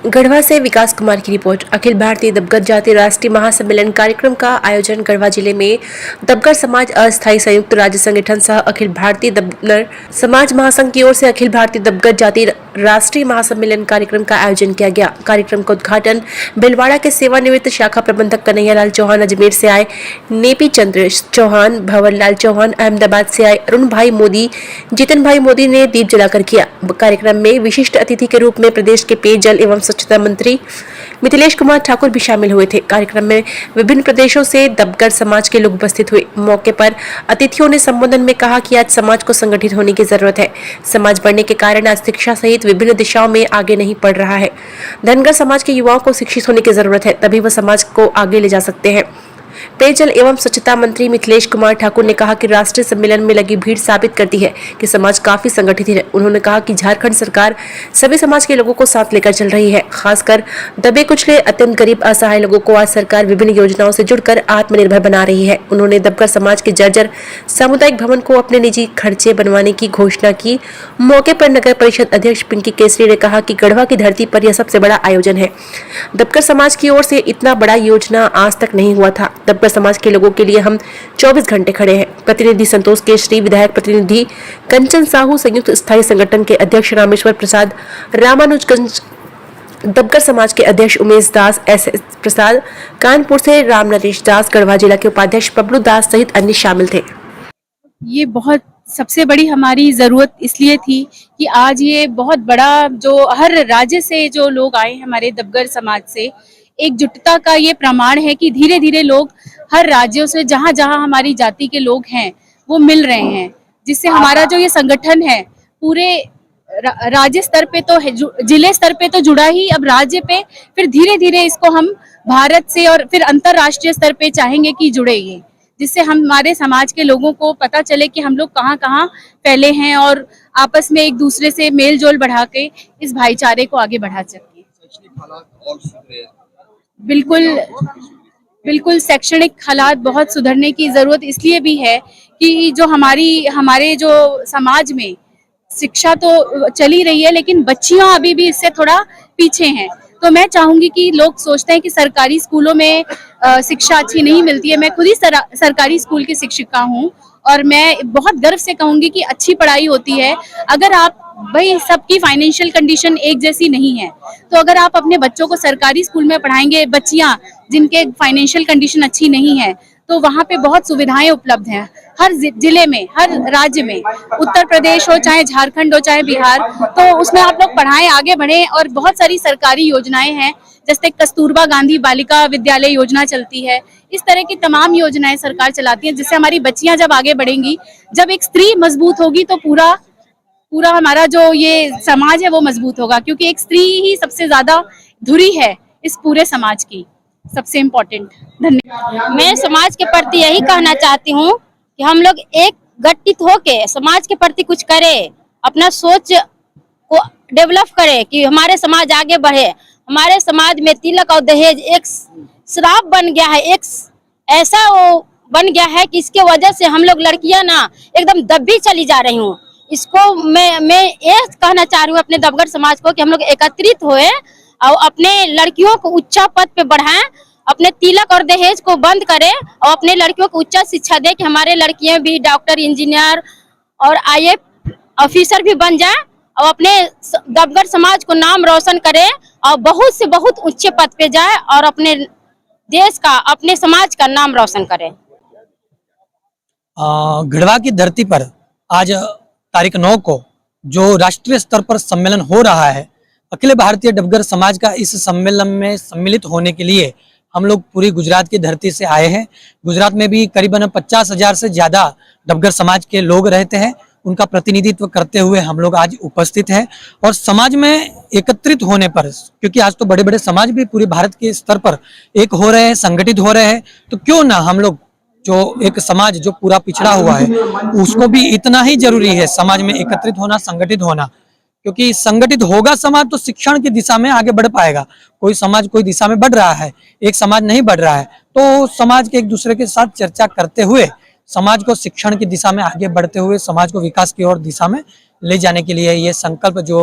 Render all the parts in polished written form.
गढ़वा से विकास कुमार की रिपोर्ट। अखिल भारतीय दबगर जाति राष्ट्रीय महासम्मेलन कार्यक्रम का आयोजन गढ़वा जिले में दबगर समाज अस्थायी संयुक्त राज्य संगठन सह अखिल भारतीय दबगर समाज महासंघ की ओर से अखिल भारतीय दबगर जाति राष्ट्रीय महासम्मेलन कार्यक्रम का आयोजन किया गया। कार्यक्रम का उद्घाटन भिलवाड़ा के सेवानिवृत्त शाखा प्रबंधक कन्हैया लाल चौहान, अजमेर से आए नेपी चंद्र चौहान, भंवर लाल चौहान, अहमदाबाद से आए अरुण भाई मोदी, जितन भाई मोदी ने दीप जलाकर किया। कार्यक्रम में विशिष्ट अतिथि के रूप में प्रदेश के पेयजल एवं स्वच्छता मंत्री मिथिलेश कुमार ठाकुर भी शामिल हुए थे। कार्यक्रम में विभिन्न प्रदेशों से दबगर समाज के लोग उपस्थित हुए। मौके पर अतिथियों ने संबोधन में कहा कि आज समाज को संगठित होने की जरूरत है। समाज बढ़ने के कारण आज शिक्षा सहित विभिन्न दिशाओं में आगे नहीं बढ़ रहा है। धनगर समाज के युवाओं को शिक्षित होने की जरूरत है, तभी वह समाज को आगे ले जा सकते हैं। पेयजल एवं स्वच्छता मंत्री मिथिलेश कुमार ठाकुर ने कहा कि राष्ट्रीय सम्मेलन में लगी भीड़ साबित करती है कि समाज काफी संगठित है। उन्होंने कहा कि झारखंड सरकार सभी समाज के लोगों को साथ लेकर चल रही है। खासकर दबे कुचले अत्यंत गरीब असहाय लोगों को आज सरकार विभिन्न योजनाओं से जुड़कर आत्मनिर्भर बना रही है। उन्होंने दबगर समाज के जर्जर सामुदायिक भवन को अपने निजी खर्चे बनवाने की घोषणा की। मौके पर नगर परिषद अध्यक्ष पिंकी केसरी ने कहा कि गढ़वा की धरती पर यह सबसे बड़ा आयोजन है। दबगर समाज की ओर से इतना बड़ा योजना आज तक नहीं हुआ था। दबगर समाज के लोगों के लिए हम 24 घंटे खड़े हैं। प्रतिनिधि संतोष केसरी, विधायक प्रतिनिधि कंचन साहू, संयुक्त स्थायी संगठन के अध्यक्ष रामेश्वर प्रसाद, रामानुजगंज दबगर समाज के अध्यक्ष उमेश दास, एस प्रसाद, कानपुर से राम नरेश दास, गढ़वा जिला के उपाध्यक्ष बबलू दास सहित अन्य शामिल थे। ये बहुत सबसे बड़ी हमारी जरूरत इसलिए थी कि आज ये बहुत बड़ा जो हर राज्य से जो लोग आए हमारे दबगर समाज से, एकजुटता का ये प्रमाण है कि धीरे धीरे लोग हर राज्यों से जहाँ जहाँ हमारी जाति के लोग हैं वो मिल रहे हैं, जिससे हमारा जो ये संगठन है पूरे राज्य स्तर पे तो जिले स्तर पे तो जुड़ा ही, अब राज्य पे फिर धीरे धीरे इसको हम भारत से और फिर अंतरराष्ट्रीय स्तर पे चाहेंगे कि जुड़े ये, जिससे हमारे समाज के लोगों को पता चले कि हम लोग कहाँ कहाँ फैले हैं और आपस में एक दूसरे से मेल जोल बढ़ा के इस भाईचारे को आगे बढ़ा सके। बिल्कुल शैक्षणिक हालात बहुत सुधरने की जरूरत इसलिए भी है कि जो हमारे जो समाज में शिक्षा तो चली रही है, लेकिन बच्चियां अभी भी इससे थोड़ा पीछे हैं। तो मैं चाहूंगी कि लोग सोचते हैं कि सरकारी स्कूलों में शिक्षा अच्छी नहीं मिलती है। मैं खुद ही सरकारी स्कूल की शिक्षिका हूँ और मैं बहुत गर्व से कहूंगी कि अच्छी पढ़ाई होती है। अगर आप भाई सबकी फाइनेंशियल कंडीशन एक जैसी नहीं है, तो अगर आप अपने बच्चों को सरकारी स्कूल में पढ़ाएंगे, बच्चियां जिनके फाइनेंशियल कंडीशन अच्छी नहीं है, तो वहाँ पे बहुत सुविधाएं उपलब्ध हैं हर जिले में, हर राज्य में, उत्तर प्रदेश हो चाहे झारखंड हो चाहे बिहार, तो उसमें आप लोग पढ़ाएं, आगे बढ़ें। और बहुत सारी सरकारी योजनाएं हैं, जैसे कस्तूरबा गांधी बालिका विद्यालय योजना चलती है। इस तरह की तमाम योजनाएं सरकार चलाती है, जिससे हमारी बच्चियां जब आगे बढ़ेंगी, जब एक स्त्री मजबूत होगी तो पूरा हमारा जो ये समाज है वो मजबूत होगा, क्योंकि एक स्त्री ही सबसे ज्यादा धुरी है इस पूरे समाज की, सबसे इम्पोर्टेंट। धन्यवाद। मैं समाज के प्रति यही कहना चाहती हूँ कि हम लोग एक गठित होके समाज के प्रति कुछ करें, अपना सोच को डेवलप करें कि हमारे समाज आगे बढ़े। हमारे समाज में तिलक और दहेज एक श्राप बन गया है, एक ऐसा वो बन गया है कि इसके वजह से हम लोग लड़कियां ना एकदम दबी चली जा रही हूँ। इसको मैं ये कहना चाह रही हूँ अपने दबगर समाज को कि हम लोग एकत्रित होए और अपने लड़कियों को उच्च पद पे बढ़ाएं, अपने तिलक और दहेज को बंद करें और अपने लड़कियों को उच्च शिक्षा दे कि हमारे लड़कियां भी डॉक्टर, इंजीनियर और IAS ऑफिसर भी बन जाएं और अपने दबगर समाज को नाम रोशन करें और बहुत से बहुत ऊंचे पद पे जाए और अपने देश का, अपने समाज का नाम रोशन करें। गढ़वा की धरती पर आज तारीख 9 को जो राष्ट्रीय स्तर पर सम्मेलन हो रहा है, अखिल भारतीय दबगर समाज का इस सम्मेलन में सम्मिलित होने के लिए हम लोग पूरी गुजरात की धरती से आए हैं। गुजरात में भी करीबन 50,000 से ज्यादा दबगर समाज के लोग रहते हैं। उनका प्रतिनिधित्व करते हुए हम लोग आज उपस्थित हैं और समाज में एकत्रित होने पर, क्योंकि आज तो बड़े बड़े समाज भी पूरे भारत के स्तर पर एक हो रहे हैं, संगठित हो रहे हैं, तो क्यों ना हम लोग जो एक समाज जो पूरा पिछड़ा हुआ है उसको भी इतना ही जरूरी है समाज में एकत्रित होना, संगठित होना, क्योंकि संगठित होगा समाज तो शिक्षण की दिशा में आगे बढ़ पाएगा। कोई समाज कोई दिशा में बढ़ रहा है, एक समाज नहीं बढ़ रहा है, तो समाज के एक दूसरे के साथ चर्चा करते हुए समाज को शिक्षण की दिशा में आगे बढ़ते हुए समाज को विकास की ओर दिशा में ले जाने के लिए ये संकल्प जो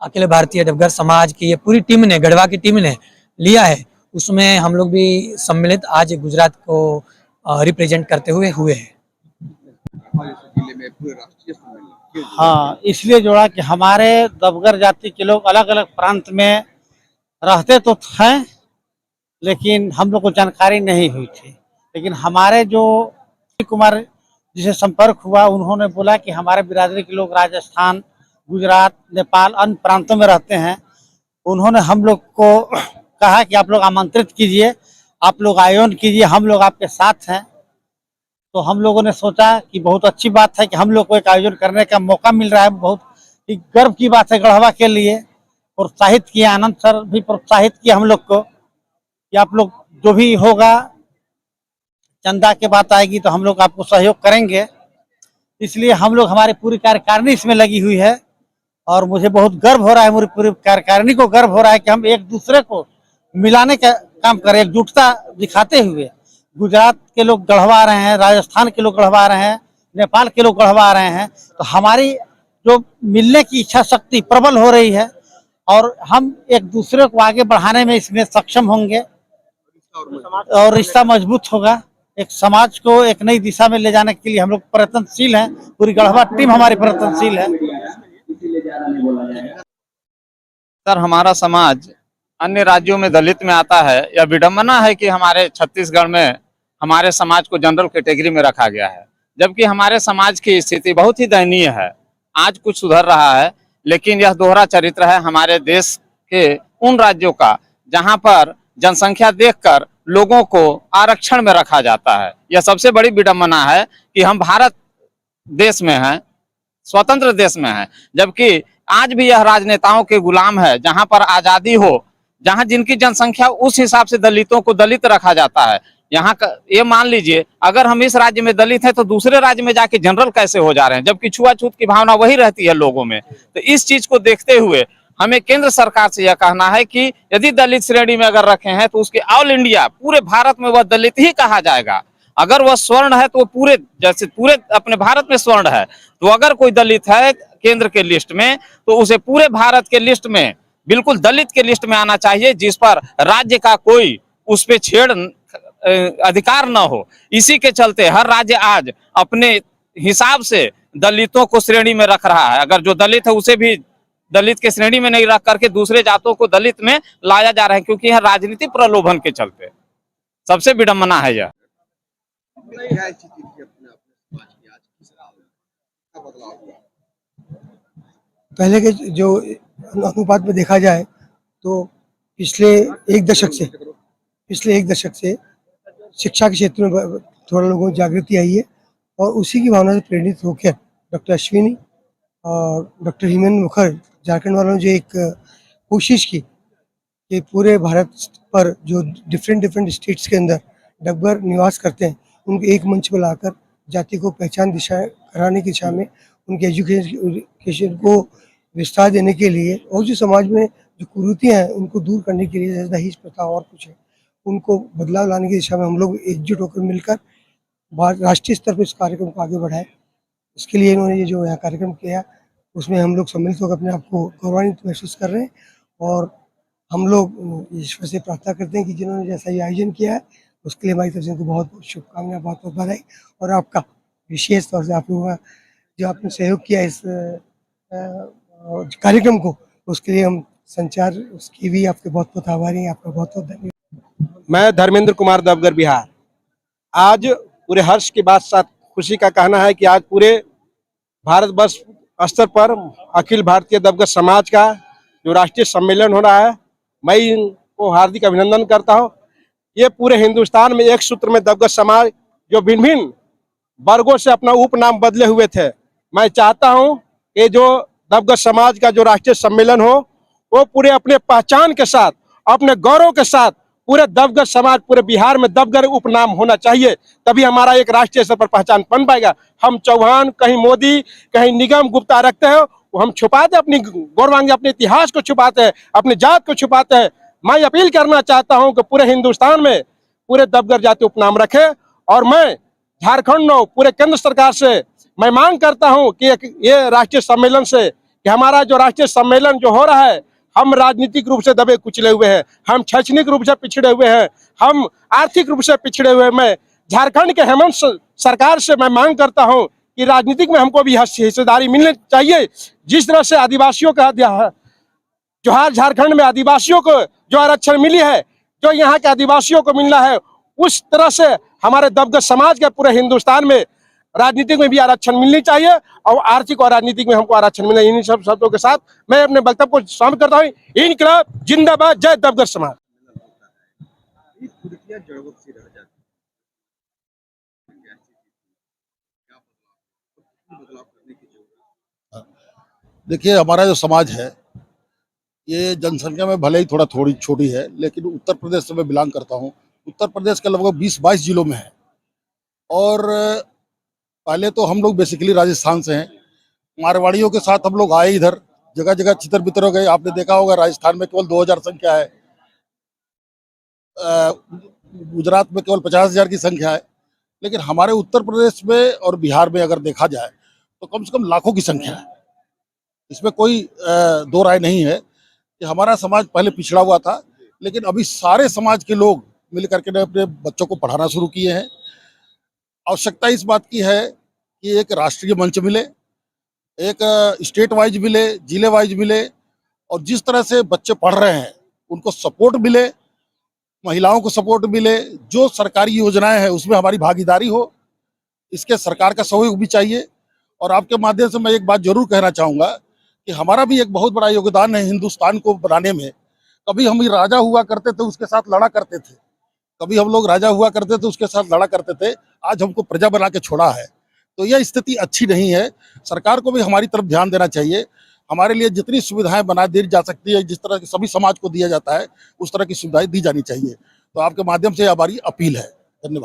अखिल भारतीय डबगर समाज की ये पूरी टीम ने, गढ़वा की टीम ने लिया है, उसमें हम लोग भी सम्मिलित आज गुजरात को रिप्रेजेंट करते हुए हैं। जिले में पूरे राष्ट्रीय सम्मेलन क्यों जोड़ा? हाँ, इसलिए जोड़ा कि हमारे दबगर जाति के लोग अलग अलग प्रांत में रहते तो हैं, लेकिन हम लोग को जानकारी नहीं हुई थी। लेकिन हमारे जो कुमार जिसे संपर्क हुआ, उन्होंने बोला कि हमारे बिरादरी के लोग राजस्थान, गुजरात, नेपाल, अन्य प्रांतों में रहते हैं। उन्होंने हम लोग को कहा कि आप लोग आमंत्रित कीजिए, आप लोग आयोजन कीजिए, हम लोग आपके साथ हैं। तो हम लोगों ने सोचा कि बहुत अच्छी बात है कि हम लोग को एक आयोजन करने का मौका मिल रहा है, बहुत ही गर्व की बात है गढ़वा के लिए। प्रोत्साहित किया, आनंद सर भी प्रोत्साहित किया हम लोग को कि आप लोग जो भी होगा, चंदा की बात आएगी तो हम लोग आपको सहयोग करेंगे। इसलिए हम लोग, हमारी पूरी कार्यकारिणी इसमें लगी हुई है और मुझे बहुत गर्व हो रहा है, मेरी पूरी कार्यकारिणी को गर्व हो रहा है कि हम एक दूसरे को मिलाने का काम करें, एकजुटता दिखाते हुए। गुजरात के लोग गढ़वा रहे हैं, राजस्थान के लोग गढ़वा रहे हैं, नेपाल के लोग गढ़वा रहे हैं, तो हमारी जो मिलने की इच्छा शक्ति प्रबल हो रही है और हम एक दूसरे को आगे बढ़ाने में इसमें सक्षम होंगे और रिश्ता मजबूत होगा। एक समाज को एक नई दिशा में ले जाने के लिए हम लोग प्रयत्नशील हैं, पूरी गढ़वा टीम हमारी प्रयत्नशील है। सर, हमारा समाज अन्य राज्यों में दलित में आता है। यह विडंबना है कि हमारे छत्तीसगढ़ में हमारे समाज को जनरल कैटेगरी में रखा गया है, जबकि हमारे समाज की स्थिति बहुत ही दयनीय है। आज कुछ सुधर रहा है, लेकिन यह दोहरा चरित्र है हमारे देश के उन राज्यों का जहां पर जनसंख्या देखकर लोगों को आरक्षण में रखा जाता है। यह सबसे बड़ी विडंबना है कि हम भारत देश में हैं, स्वतंत्र देश में हैं, जबकि आज भी यह राजनेताओं के गुलाम है। जहां पर आजादी हो, जहां जिनकी जनसंख्या उस हिसाब से दलितों को दलित रखा जाता है। यहाँ ये मान लीजिए, अगर हम इस राज्य में दलित हैं तो दूसरे राज्य में जाके जनरल कैसे हो जा रहे हैं, जबकि छुआछूत की भावना वही रहती है लोगों में। तो इस चीज को देखते हुए हमें केंद्र सरकार से यह कहना है कि यदि दलित श्रेणी में अगर रखे हैं तो उसके ऑल इंडिया, पूरे भारत में वह दलित ही कहा जाएगा। अगर वह स्वर्ण है तो पूरे, जैसे पूरे अपने भारत में स्वर्ण है, तो अगर कोई दलित है केंद्र के लिस्ट में तो उसे पूरे भारत के लिस्ट में, बिल्कुल दलित के लिस्ट में आना चाहिए, जिस पर राज्य का कोई उस पर छेड़ अधिकार न हो। इसी के चलते हर राज्य आज अपने हिसाब से दलितों को श्रेणी में रख रहा है। अगर जो दलित है उसे भी दलित के श्रेणी में नहीं रख करके दूसरे जातों को दलित में लाया जा रहा है, क्योंकि यह राजनीतिक प्रलोभन के चलते सबसे विडंबना है। यह क्या स्थिति थी अपने समाज की, आज किस का बदलाव हुआ? पहले के जो अनुपात में देखा जाए तो पिछले एक दशक से शिक्षा के क्षेत्र में थोड़ा लोगों को जागृति आई है और उसी की भावना से प्रेरित होकर डॉक्टर अश्विनी और डॉक्टर हेमंत मुखर्जी, झारखंड वालों ने जो एक कोशिश की कि पूरे भारत पर जो डिफरेंट स्टेट्स के अंदर डबगर निवास करते हैं उनको एक मंच पर लाकर जाति को पहचान दिशा कराने की दिशा में उनके एजुकेशन को विस्तार देने के लिए और जो समाज में जो कुरीतियाँ हैं उनको दूर करने के लिए, जैसे दहेज प्रथा और कुछ है, उनको बदलाव लाने की दिशा में हम लोग एकजुट होकर मिलकर राष्ट्रीय स्तर पर इस कार्यक्रम को आगे बढ़ाए। इसके लिए इन्होंने ये जो यहाँ कार्यक्रम किया उसमें हम लोग सम्मिलित होकर अपने आप को गौरवान्वित महसूस कर रहे हैं और हम लोग ईश्वर से प्रार्थना करते हैं कि जिन्होंने जैसा ये आयोजन किया है उसके लिए हमारी तरफ से उनको बहुत बहुत शुभकामनाएं, बहुत बहुत बधाई। और आपका विशेष तौर से आप लोगों का जो आपने सहयोग किया इस कार्यक्रम को, उसके लिए हम संचार उसकी भी आपके बहुत बहुत आभारी हैं। आपका बहुत बहुत धन्यवाद। मैं धर्मेंद्र कुमार दबगर, बिहार। आज पूरे हर्ष के साथ खुशी का कहना है कि आज पूरे भारतवर्ष स्तर पर अखिल भारतीय दबगर समाज का जो राष्ट्रीय सम्मेलन हो रहा है, मैं इनको हार्दिक अभिनंदन करता हूं। ये पूरे हिंदुस्तान में एक सूत्र में दबगर समाज जो भिन्न भिन्न वर्गों से अपना उपनाम बदले हुए थे, मैं चाहता हूं कि जो दबगर समाज का जो राष्ट्रीय सम्मेलन हो वो पूरे अपने पहचान के साथ, अपने गौरव के साथ पूरे दबगर समाज, पूरे बिहार में दबगर उपनाम होना चाहिए, तभी हमारा एक राष्ट्रीय स्तर पर पहचान बन पाएगा। हम चौहान, कहीं मोदी, कहीं निगम गुप्ता रखते हैं, वो हम छुपाते, अपनी गौरवांगी, अपने इतिहास को छुपाते हैं, अपनी जात को छुपाते हैं। मैं अपील करना चाहता हूं कि पूरे हिंदुस्तान में पूरे दबगर जाति उपनाम रखे और मैं झारखंड पूरे केंद्र सरकार से मैं मांग करता हूं कि ये राष्ट्रीय सम्मेलन से कि हमारा जो राष्ट्रीय सम्मेलन जो हो रहा है, हम राजनीतिक रूप से दबे कुचले हुए हैं, हम शैक्षणिक रूप से पिछड़े हुए हैं, हम आर्थिक रूप से पिछड़े हुए हैं। मैं झारखंड के हेमंत सरकार से मैं मांग करता हूं कि राजनीतिक में हमको भी हिस्सेदारी मिलनी चाहिए। जिस तरह से आदिवासियों का जोहार झारखंड में आदिवासियों को जो आरक्षण मिली है, जो यहाँ के आदिवासियों को मिलना है, उस तरह से हमारे दबगर समाज के पूरे हिंदुस्तान में राजनीतिक में भी आरक्षण मिलनी चाहिए और आर्थिक और राजनीतिक में हमको आरक्षण मिलना। इन्हीं सब शब्दों के साथ मैं अपने वक्तव्य को समाप्त करता हूँ। इनकलाब जिंदाबाद, जय दबगर समाज। देखिए, हमारा जो समाज है ये जनसंख्या में भले ही थोड़ी छोटी है, लेकिन उत्तर प्रदेश से मैं बिलोंग करता हूँ। उत्तर प्रदेश के लगभग 20-22 जिलों में है और पहले तो हम लोग बेसिकली राजस्थान से हैं। मारवाड़ियों के साथ हम लोग आए इधर, जगह जगह चितर बितर हो गए। आपने देखा होगा राजस्थान में केवल 2000 संख्या है, गुजरात में केवल 50,000 की संख्या है, लेकिन हमारे उत्तर प्रदेश में और बिहार में अगर देखा जाए तो कम से कम लाखों की संख्या है। इसमें कोई दो राय नहीं है कि हमारा समाज पहले पिछड़ा हुआ था, लेकिन अभी सारे समाज के लोग मिल करके ने अपने बच्चों को पढ़ाना शुरू किए हैं। आवश्यकता इस बात की है कि एक राष्ट्रीय मंच मिले, एक स्टेट वाइज मिले, जिले वाइज मिले, और जिस तरह से बच्चे पढ़ रहे हैं उनको सपोर्ट मिले, महिलाओं को सपोर्ट मिले, जो सरकारी योजनाएं हैं उसमें हमारी भागीदारी हो। इसके सरकार का सहयोग भी चाहिए। और आपके माध्यम से मैं एक बात जरूर कहना चाहूँगा कि हमारा भी एक बहुत बड़ा योगदान है हिंदुस्तान को बनाने में। कभी हम राजा हुआ करते थे, उसके साथ लड़ा करते थे, कभी हम लोग राजा हुआ करते थे, उसके साथ लड़ा करते थे। आज हमको प्रजा बना के छोड़ा है, तो यह स्थिति अच्छी नहीं है। सरकार को भी हमारी तरफ ध्यान देना चाहिए। हमारे लिए जितनी सुविधाएं बना दी जा सकती है, जिस तरह की सभी समाज को दिया जाता है, उस तरह की सुविधाएं दी जानी चाहिए। तो आपके माध्यम से हमारी अपील है। धन्यवाद।